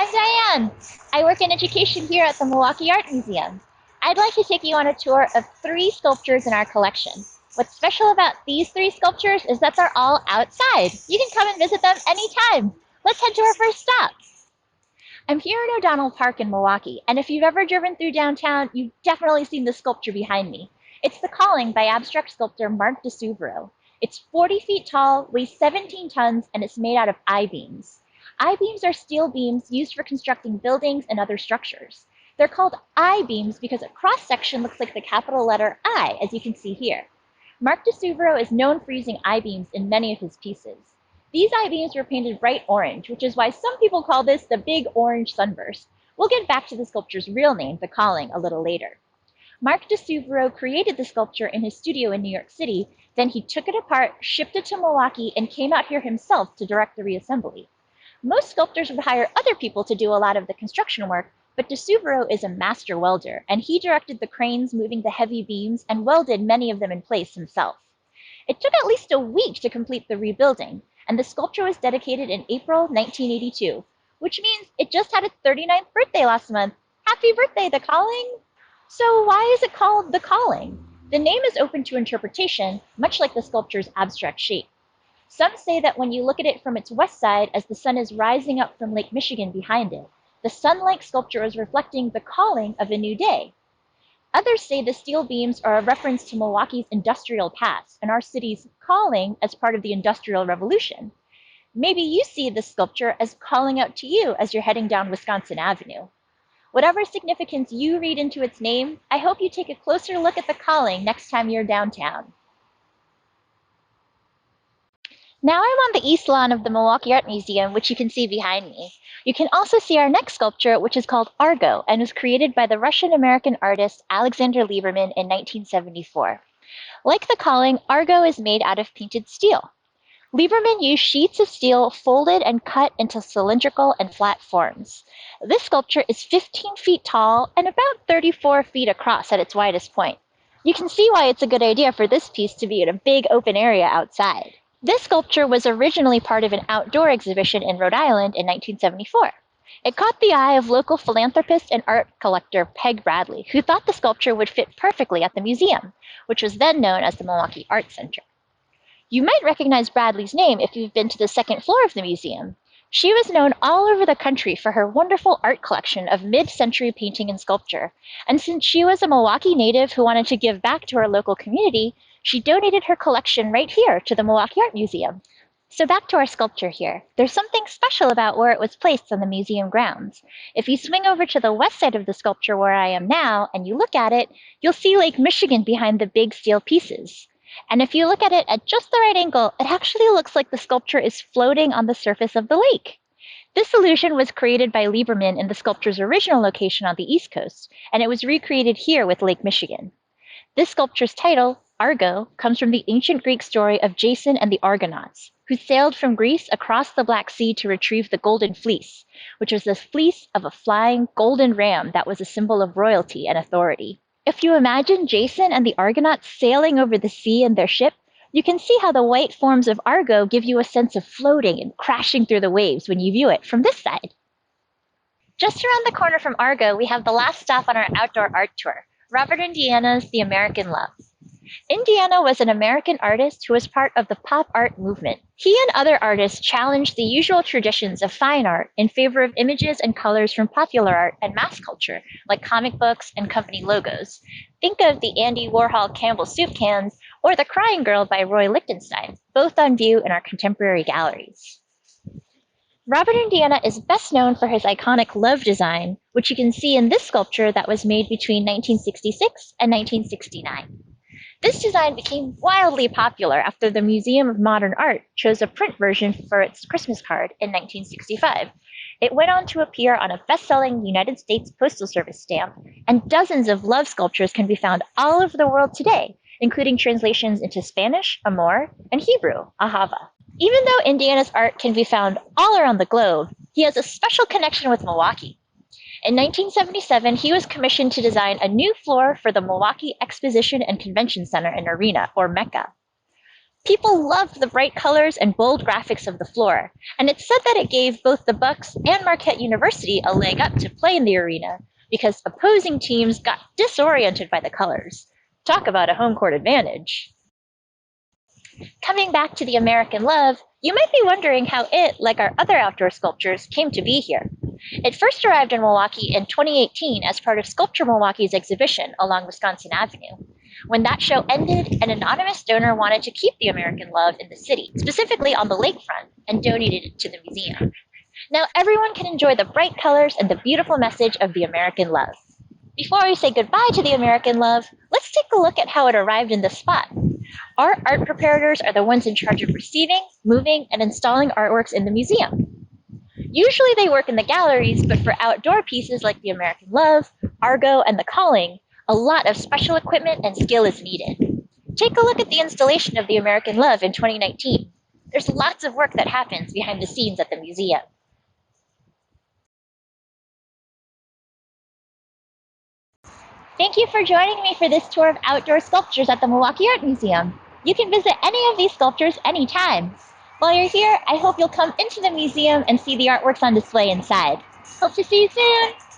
I'm Diane. I work in education here at the Milwaukee Art Museum. I'd like to take you on a tour of 3 sculptures in our collection. What's special about these 3 sculptures is that they're all outside. You can come and visit them anytime. Let's head to our first stop. I'm here in O'Donnell Park in Milwaukee, and if you've ever driven through downtown, you've definitely seen this sculpture behind me. It's The Calling by abstract sculptor Mark DeSuvero. It's 40 feet tall, weighs 17 tons, and it's made out of I-beams. I-beams are steel beams used for constructing buildings and other structures. They're called I-beams because a cross-section looks like the capital letter I, as you can see here. Mark DeSuvero is known for using I-beams in many of his pieces. These I-beams were painted bright orange, which is why some people call this the Big Orange Sunburst. We'll get back to the sculpture's real name, The Calling, a little later. Mark DeSuvero created the sculpture in his studio in New York City, then he took it apart, shipped it to Milwaukee, and came out here himself to direct the reassembly. Most sculptors would hire other people to do a lot of the construction work, but DeSuvero is a master welder, and he directed the cranes moving the heavy beams and welded many of them in place himself. It took at least a week to complete the rebuilding, and the sculpture was dedicated in April 1982, which means it just had its 39th birthday last month. Happy birthday, The Calling! So why is it called The Calling? The name is open to interpretation, much like the sculpture's abstract shape. Some say that when you look at it from its west side as the sun is rising up from Lake Michigan behind it, the sun-like sculpture is reflecting the calling of a new day. Others say the steel beams are a reference to Milwaukee's industrial past and our city's calling as part of the Industrial Revolution. Maybe you see this sculpture as calling out to you as you're heading down Wisconsin Avenue. Whatever significance you read into its name, I hope you take a closer look at The Calling next time you're downtown. Now I'm on the east lawn of the Milwaukee Art Museum, which you can see behind me. You can also see our next sculpture, which is called Argo, and was created by the Russian-American artist Alexander Lieberman in 1974. Like The Calling, Argo is made out of painted steel. Lieberman used sheets of steel folded and cut into cylindrical and flat forms. This sculpture is 15 feet tall and about 34 feet across at its widest point. You can see why it's a good idea for this piece to be in a big open area outside. This sculpture was originally part of an outdoor exhibition in Rhode Island in 1974. It caught the eye of local philanthropist and art collector Peg Bradley, who thought the sculpture would fit perfectly at the museum, which was then known as the Milwaukee Art Center. You might recognize Bradley's name if you've been to the second floor of the museum. She was known all over the country for her wonderful art collection of mid-century painting and sculpture, and since she was a Milwaukee native who wanted to give back to her local community, she donated her collection right here to the Milwaukee Art Museum. So back to our sculpture here. There's something special about where it was placed on the museum grounds. If you swing over to the west side of the sculpture where I am now, and you look at it, you'll see Lake Michigan behind the big steel pieces. And if you look at it at just the right angle, it actually looks like the sculpture is floating on the surface of the lake. This illusion was created by Lieberman in the sculpture's original location on the East Coast, and it was recreated here with Lake Michigan. This sculpture's title, Argo, comes from the ancient Greek story of Jason and the Argonauts, who sailed from Greece across the Black Sea to retrieve the Golden Fleece, which was the fleece of a flying golden ram that was a symbol of royalty and authority. If you imagine Jason and the Argonauts sailing over the sea in their ship, you can see how the white forms of Argo give you a sense of floating and crashing through the waves when you view it from this side. Just around the corner from Argo, we have the last stop on our outdoor art tour, Robert Indiana's The American Love. Indiana was an American artist who was part of the pop art movement. He and other artists challenged the usual traditions of fine art in favor of images and colors from popular art and mass culture, like comic books and company logos. Think of the Andy Warhol Campbell soup cans or The Crying Girl by Roy Lichtenstein, both on view in our contemporary galleries. Robert Indiana is best known for his iconic love design, which you can see in this sculpture that was made between 1966 and 1969. This design became wildly popular after the Museum of Modern Art chose a print version for its Christmas card in 1965. It went on to appear on a best-selling United States Postal Service stamp, and dozens of love sculptures can be found all over the world today, including translations into Spanish, Amor, and Hebrew, Ahava. Even though Indiana's art can be found all around the globe, he has a special connection with Milwaukee. In 1977, he was commissioned to design a new floor for the Milwaukee Exposition and Convention Center and Arena, or MECA. People loved the bright colors and bold graphics of the floor, and it's said that it gave both the Bucks and Marquette University a leg up to play in the arena because opposing teams got disoriented by the colors. Talk about a home court advantage. Coming back to the American Love, you might be wondering how it, like our other outdoor sculptures, came to be here. It first arrived in Milwaukee in 2018 as part of Sculpture Milwaukee's exhibition along Wisconsin Avenue. When that show ended, an anonymous donor wanted to keep the American Love in the city, specifically on the lakefront, and donated it to the museum. Now everyone can enjoy the bright colors and the beautiful message of the American Love. Before we say goodbye to the American Love, let's take a look at how it arrived in this spot. Our art preparators are the ones in charge of receiving, moving, and installing artworks in the museum. Usually they work in the galleries, but for outdoor pieces like the American Love, Argo, and the Calling, a lot of special equipment and skill is needed. Take a look at the installation of the American Love in 2019. There's lots of work that happens behind the scenes at the museum. Thank you for joining me for this tour of outdoor sculptures at the Milwaukee Art Museum. You can visit any of these sculptures anytime. While you're here, I hope you'll come into the museum and see the artworks on display inside. Hope to see you soon!